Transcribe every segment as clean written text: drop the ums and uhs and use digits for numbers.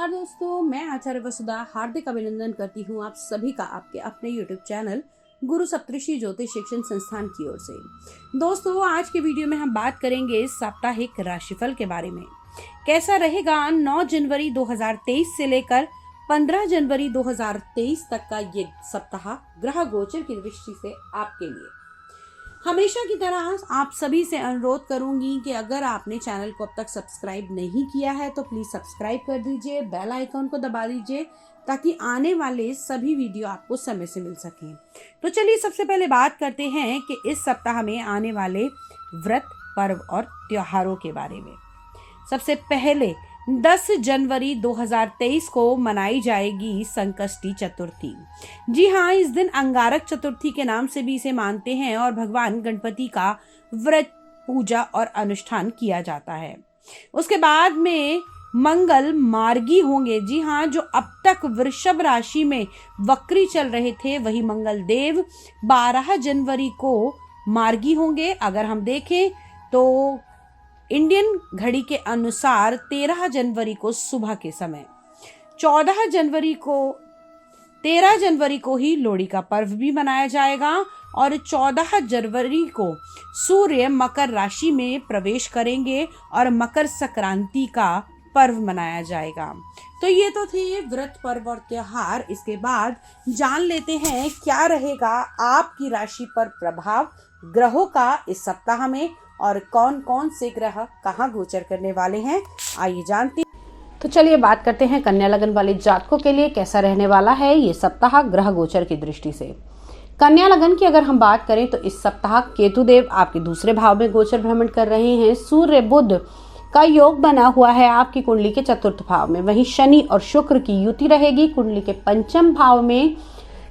नमस्कार दोस्तों, मैं आचार्य वसुधा हार्दिक अभिनंदन करती हूँ आप सभी का आपके अपने YouTube चैनल गुरु सप्तऋषि ज्योतिष शिक्षण संस्थान की ओर से। दोस्तों, आज के वीडियो में हम बात करेंगे साप्ताहिक राशिफल के बारे में। कैसा रहेगा 9 जनवरी 2023 से लेकर 15 जनवरी 2023 तक का ये सप्ताह ग्रह गोचर की दृष्टि से आपके लिए। हमेशा की तरह आप सभी से अनुरोध करूंगी कि अगर आपने चैनल को अब तक सब्सक्राइब नहीं किया है तो प्लीज सब्सक्राइब कर दीजिए, बेल आइकॉन को दबा दीजिए ताकि आने वाले सभी वीडियो आपको समय से मिल सकें। तो चलिए सबसे पहले बात करते हैं कि इस सप्ताह में आने वाले व्रत, पर्व और त्योहारों के बारे में। सबसे पहले 10 जनवरी 2023 को मनाई जाएगी संकष्टी चतुर्थी। जी हाँ, इस दिन अंगारक चतुर्थी के नाम से भी इसे मानते हैं और भगवान गणपति का व्रत, पूजा और अनुष्ठान किया जाता है। उसके बाद में मंगल मार्गी होंगे। जी हाँ, जो अब तक वृषभ राशि में वक्री चल रहे थे वही मंगल देव 12 जनवरी को मार्गी होंगे। अगर हम देखें तो इंडियन घड़ी के अनुसार 13 जनवरी को सुबह के समय, 13 जनवरी को ही लोहड़ी का पर्व भी मनाया जाएगा और 14 जनवरी को सूर्य मकर राशि में प्रवेश करेंगे और मकर संक्रांति का पर्व मनाया जाएगा। तो ये तो थे व्रत, पर्व और त्योहार। इसके बाद जान लेते हैं क्या रहेगा आपकी राशि पर प्रभाव ग्रहों का इस सप्ताह में और कौन कौन से ग्रह कहाँ गोचर करने वाले हैं, आइए जानते हैं। तो चलिए बात करते हैं कन्या लगन वाले जातकों के लिए कैसा रहने वाला है ये सप्ताह ग्रह गोचर की दृष्टि से। कन्या लगन की अगर हम बात करें तो इस सप्ताह केतु देव आपके दूसरे भाव में गोचर भ्रमण कर रहे हैं। सूर्य बुध का योग बना हुआ है आपकी कुंडली के चतुर्थ भाव में। वहीं शनि और शुक्र की युति रहेगी कुंडली के पंचम भाव में।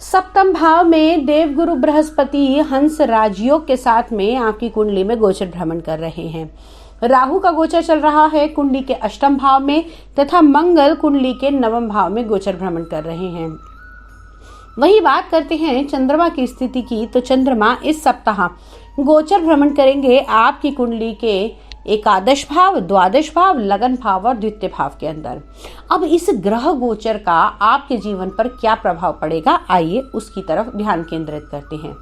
सप्तम भाव में देवगुरु बृहस्पति हंस राजयोग के साथ में आपकी कुंडली में गोचर भ्रमण कर रहे हैं। राहु का गोचर चल रहा है कुंडली के अष्टम भाव में तथा मंगल कुंडली के नवम भाव में गोचर भ्रमण कर रहे हैं। वही बात करते हैं चंद्रमा की स्थिति की, तो चंद्रमा इस सप्ताह गोचर भ्रमण करेंगे आपकी कुंडली के एकादश भाव, द्वादश भाव, लगन भाव और द्वितीय भाव के अंदर। अब इस ग्रह गोचर का आपके जीवन पर क्या प्रभाव पड़ेगा, आइए उसकी तरफ ध्यान केंद्रित करते हैं।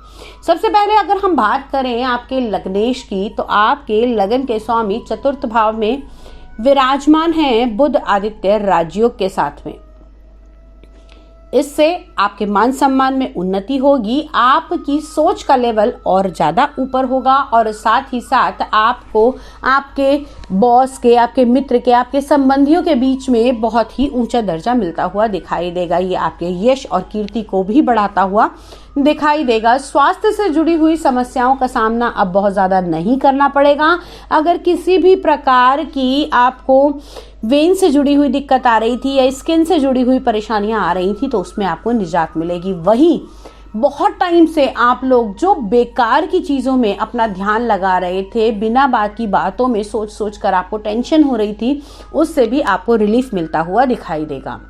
सबसे पहले अगर हम बात करें आपके लग्नेश की, तो आपके लगन के स्वामी चतुर्थ भाव में विराजमान हैं बुध आदित्य राजयोग के साथ में। इससे आपके मान सम्मान में उन्नति होगी, आपकी सोच का लेवल और ज्यादा ऊपर होगा और साथ ही साथ आपको आपके बॉस के, आपके मित्र के, आपके संबंधियों के बीच में बहुत ही ऊंचा दर्जा मिलता हुआ दिखाई देगा। ये आपके यश और कीर्ति को भी बढ़ाता हुआ दिखाई देगा। स्वास्थ्य से जुड़ी हुई समस्याओं का सामना अब बहुत ज्यादा नहीं करना पड़ेगा। अगर किसी भी प्रकार की आपको वेन से जुड़ी हुई दिक्कत आ रही थी या स्किन से जुड़ी हुई परेशानियां आ रही थी तो उसमें आपको निजात मिलेगी। वहीं बहुत टाइम से आप लोग जो बेकार की चीजों में अपना ध्यान लगा रहे थे, बिना बात की बातों में सोच सोच कर आपको टेंशन हो रही थी, उससे भी आपको रिलीफ मिलता हुआ दिखाई देगा।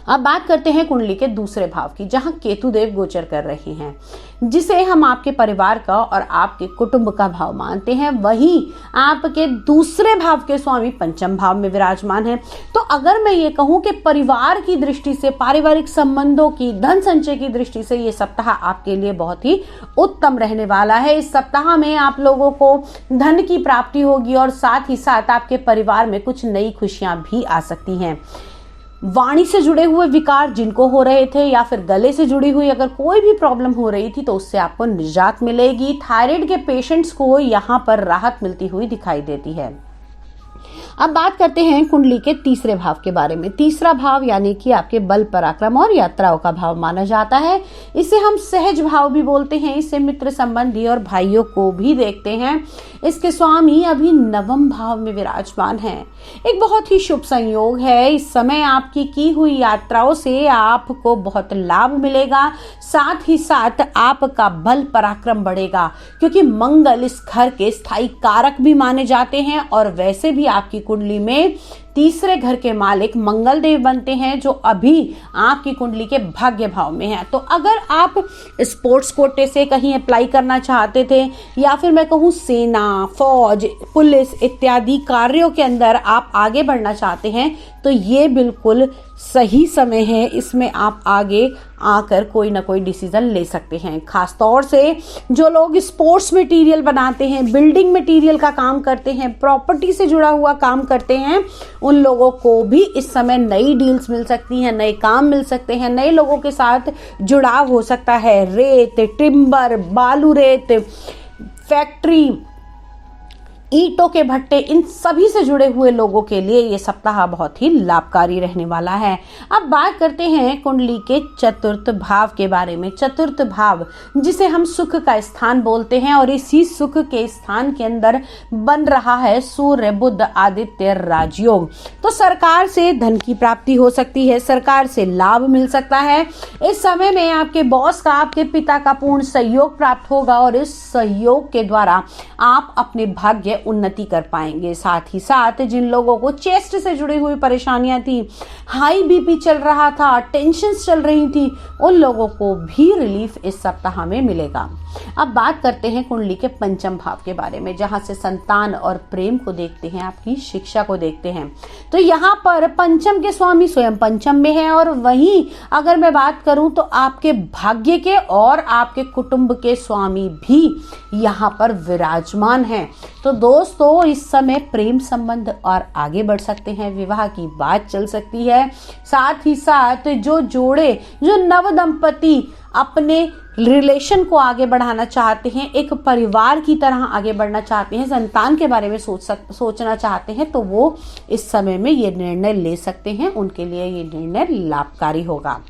अब बात करते हैं कुंडली के दूसरे भाव की, जहां केतु देव गोचर कर रहे हैं, जिसे हम आपके परिवार का और आपके कुटुंब का भाव मानते हैं। वहीं आपके दूसरे भाव के स्वामी पंचम भाव में विराजमान हैं। तो अगर मैं ये कहूं कि परिवार की दृष्टि से, पारिवारिक संबंधों की, धन संचय की दृष्टि से ये सप्ताह आपके लिए बहुत ही उत्तम रहने वाला है। इस सप्ताह में आप लोगों को धन की प्राप्ति होगी और साथ ही साथ आपके परिवार में कुछ नई खुशियां भी आ सकती हैं। वाणी से जुड़े हुए विकार जिनको हो रहे थे या फिर गले से जुड़ी हुई अगर कोई भी प्रॉब्लम हो रही थी तो उससे आपको निजात मिलेगी। थायराइड के पेशेंट्स को यहाँ पर राहत मिलती हुई दिखाई देती है। अब बात करते हैं कुंडली के तीसरे भाव के बारे में। तीसरा भाव यानी कि आपके बल, पराक्रम और यात्राओं का भाव माना जाता है। इसे हम सहज भाव भी बोलते हैं। इसे मित्र, संबंधी और भाइयों को भी देखते हैं। इसके स्वामी अभी नवम भाव में विराजमान हैं। एक बहुत ही शुभ संयोग है। इस समय आपकी की हुई यात्राओं से आपको बहुत लाभ मिलेगा। साथ ही साथ आपका बल, पराक्रम बढ़ेगा क्योंकि मंगल इस घर के स्थायी कारक भी माने जाते हैं और वैसे भी आपकी कुंडली में तीसरे घर के मालिक मंगल देव बनते हैं, जो अभी आपकी कुंडली के भाग्य भाव में है। तो अगर आप स्पोर्ट्स कोटे से कहीं अप्लाई करना चाहते थे, या फिर मैं कहूँ सेना, फौज, पुलिस इत्यादि कार्यों के अंदर आप आगे बढ़ना चाहते हैं, तो ये बिल्कुल सही समय है। इसमें आप आगे आकर कोई ना कोई डिसीजन ले सकते हैं। खास तौर से जो लोग स्पोर्ट्स मटेरियल बनाते हैं, बिल्डिंग मटेरियल का काम करते हैं, प्रॉपर्टी से जुड़ा हुआ काम करते हैं, उन लोगों को भी इस समय नई डील्स मिल सकती हैं, नए काम मिल सकते हैं, नए लोगों के साथ जुड़ाव हो सकता है। रेत, टिम्बर, बालू रेत, फैक्ट्री, ईंटों के भट्टे, इन सभी से जुड़े हुए लोगों के लिए ये सप्ताह बहुत ही लाभकारी रहने वाला है। अब बात करते हैं कुंडली के चतुर्थ भाव के बारे में। चतुर्थ भाव जिसे हम सुख का स्थान बोलते हैं, और इसी सुख के स्थान के अंदर बन रहा है सूर्य बुध आदित्य राजयोग। तो सरकार से धन की प्राप्ति हो सकती है, सरकार से लाभ मिल सकता है। इस समय में आपके बॉस का, आपके पिता का पूर्ण सहयोग प्राप्त होगा, और इस सहयोग के द्वारा आप अपने भाग्य उन्नति कर पाएंगे। साथ ही साथ जिन लोगों को चेस्ट से जुड़ी हुई परेशानियां थी, हाई बीपी चल रहा था, टेंशन चल रही थी, उन लोगों को भी रिलीफ इस सप्ताह में मिलेगा। अब बात करते हैं कुंडली के पंचम भाव के बारे में, जहां से संतान और प्रेम को देखते हैं, आपकी शिक्षा को देखते हैं। तो यहाँ पर पंचम के स्वामी स्वयं पंचम में है, और वहीं अगर मैं बात करूं तो आपके भाग्य के और आपके कुटुंब के स्वामी भी यहाँ पर विराजमान हैं। तो दोस्तों इस समय प्रेम संबंध और आगे बढ़ सकते हैं, विवाह की बात चल सकती है। साथ ही साथ जो जोड़े, जो नव दंपति अपने रिलेशन को आगे बढ़ाना चाहते हैं, एक परिवार की तरह आगे बढ़ना चाहते हैं, संतान के बारे में सोचना चाहते हैं, तो वो इस समय में ये निर्णय ले सकते हैं। उनके लिए ये निर्णय लाभकारी होगा।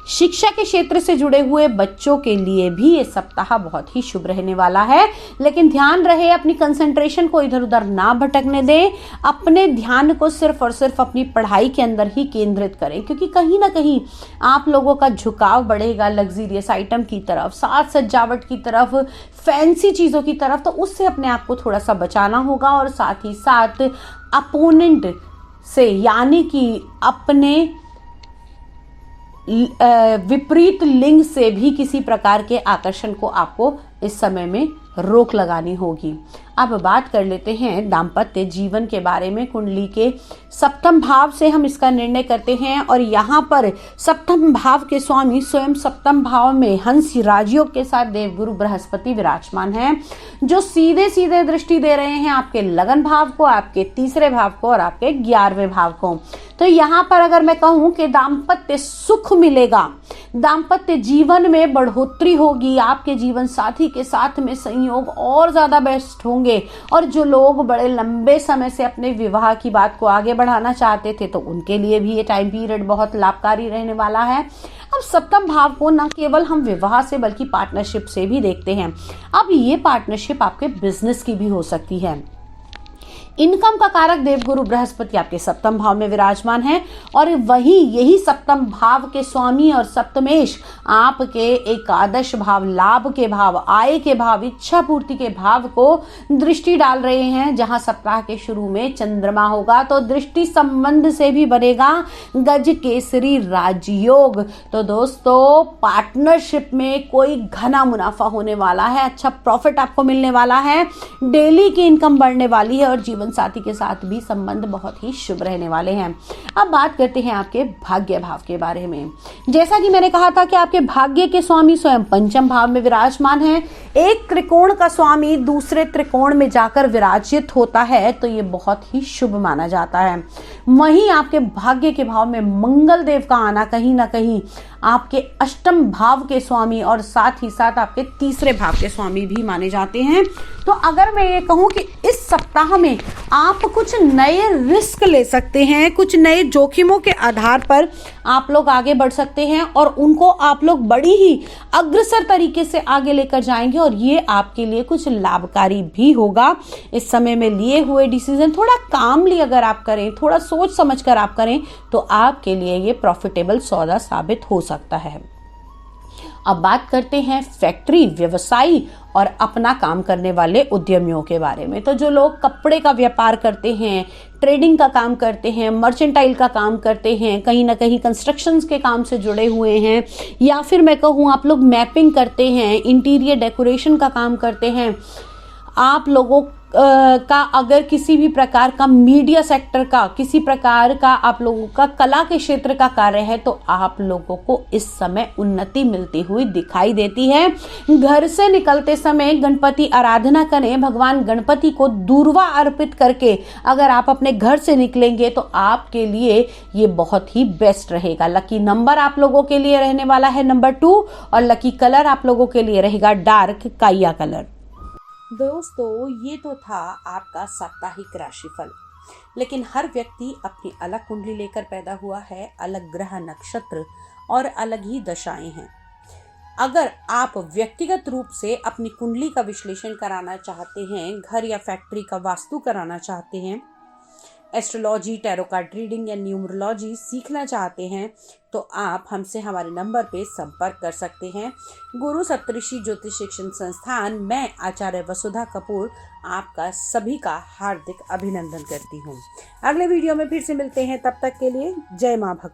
शिक्षा के क्षेत्र से जुड़े हुए बच्चों के लिए भी ये सप्ताह बहुत ही शुभ रहने वाला है, लेकिन ध्यान रहे अपनी कंसंट्रेशन को इधर उधर ना भटकने दें। अपने ध्यान को सिर्फ और सिर्फ अपनी पढ़ाई के अंदर ही केंद्रित करें, क्योंकि कहीं ना कहीं आप लोगों का झुकाव बढ़ेगा लग्जरियस आइटम की तरफ, साज सजावट की तरफ, फैंसी चीजों की तरफ। तो उससे अपने आप को थोड़ा सा बचाना होगा, और साथ ही साथ अपोनेंट से, यानी कि अपने विपरीत लिंग से भी किसी प्रकार के आकर्षण को आपको इस समय में रोक लगानी होगी। अब बात कर लेते हैं दाम्पत्य जीवन के बारे में। कुंडली के सप्तम भाव से हम इसका निर्णय करते हैं, और यहाँ पर सप्तम भाव के स्वामी स्वयं सप्तम भाव में हंस राजयोग के साथ देवगुरु बृहस्पति विराजमान हैं, जो सीधे सीधे दृष्टि दे रहे हैं आपके लगन भाव को, आपके तीसरे भाव को और आपके 11वें भाव को। तो यहाँ पर अगर मैं कहूँ कि दाम्पत्य सुख मिलेगा, दाम्पत्य जीवन में बढ़ोतरी होगी, आपके जीवन साथी के साथ में संयोग और ज्यादा बेस्ट होंगे, और जो लोग बड़े लंबे समय से अपने विवाह की बात को आगे बढ़ाना चाहते थे, तो उनके लिए भी ये टाइम पीरियड बहुत लाभकारी रहने वाला है। अब सप्तम भाव को न केवल हम विवाह से बल्कि पार्टनरशिप से भी देखते हैं। अब ये पार्टनरशिप आपके बिजनेस की भी हो सकती है। इनकम का कारक देवगुरु बृहस्पति आपके सप्तम भाव में विराजमान है, और वही यही सप्तम भाव के स्वामी और सप्तमेश आपके एकादश भाव, लाभ के भाव, आय के भाव, इच्छा पूर्ति के भाव को दृष्टि डाल रहे हैं, जहां सप्ताह के शुरू में चंद्रमा होगा। तो दृष्टि संबंध से भी बनेगा गज केसरी राजयोग। तो दोस्तों पार्टनरशिप में कोई घना मुनाफा होने वाला है, अच्छा प्रॉफिट आपको मिलने वाला है, डेली की इनकम बढ़ने वाली है, और जीवन साथी के साथ भी संबंध बहुत ही शुभ रहने वाले हैं। अब बात करते हैं आपके भाग्य भाव के बारे में। जैसा कि मैंने कहा था कि आपके भाग्य के स्वामी स्वयं पंचम भाव में विराजमान है। एक त्रिकोण का स्वामी दूसरे त्रिकोण में जाकर विराजित होता है, तो ये बहुत ही शुभ माना जाता है। वहीं आपके भाग्य के भाव में मंगल देव का आना कहीं ना कहीं आपके अष्टम भाव के स्वामी और साथ ही साथ आपके तीसरे भाव के स्वामी भी माने जाते हैं। तो अगर मैं ये कहूं कि इस सप्ताह में आप कुछ नए रिस्क ले सकते हैं, कुछ नए जोखिमों के आधार पर आप लोग आगे बढ़ सकते हैं, और उनको आप लोग बड़ी ही अग्रसर तरीके से आगे लेकर जाएंगे, और ये आपके लिए कुछ लाभकारी भी होगा। इस समय में लिए हुए डिसीजन थोड़ा कामली अगर आप करें, थोड़ा सोच समझ कर आप करें, तो आपके लिए ये प्रॉफिटेबल सौदा साबित हो सकता है। अब बात करते हैं फैक्ट्री, व्यवसायी और अपना काम करने वाले उद्यमियों के बारे में। तो जो लोग कपड़े का व्यापार करते हैं, ट्रेडिंग का काम करते हैं, मर्चेंटाइल का काम करते हैं, कहीं ना कहीं कंस्ट्रक्शंस के काम से जुड़े हुए हैं, या फिर मैं कहूँ आप लोग मैपिंग करते हैं, इंटीरियर डेकोरेशन का काम करते हैं, आप लोगों का अगर किसी भी प्रकार का मीडिया सेक्टर का, किसी प्रकार का आप लोगों का कला के क्षेत्र का कार्य है, तो आप लोगों को इस समय उन्नति मिलती हुई दिखाई देती है। घर से निकलते समय गणपति आराधना करें, भगवान गणपति को दूर्वा अर्पित करके अगर आप अपने घर से निकलेंगे तो आपके लिए ये बहुत ही बेस्ट रहेगा। लकी नंबर आप लोगों के लिए रहने वाला है नंबर 2 और लकी कलर आप लोगों के लिए रहेगा डार्क काइया कलर। दोस्तों, ये तो था आपका साप्ताहिक राशिफल, लेकिन हर व्यक्ति अपनी अलग कुंडली लेकर पैदा हुआ है, अलग ग्रह नक्षत्र और अलग ही दशाएं हैं। अगर आप व्यक्तिगत रूप से अपनी कुंडली का विश्लेषण कराना चाहते हैं, घर या फैक्ट्री का वास्तु कराना चाहते हैं, एस्ट्रोलॉजी, टैरो कार्ड रीडिंग या न्यूमरोलॉजी सीखना चाहते हैं, तो आप हमसे हमारे नंबर पे संपर्क कर सकते हैं। गुरु सप्तऋषि ज्योतिष शिक्षण संस्थान, मैं आचार्य वसुधा कपूर आपका सभी का हार्दिक अभिनंदन करती हूँ। अगले वीडियो में फिर से मिलते हैं, तब तक के लिए जय माँ भगवती।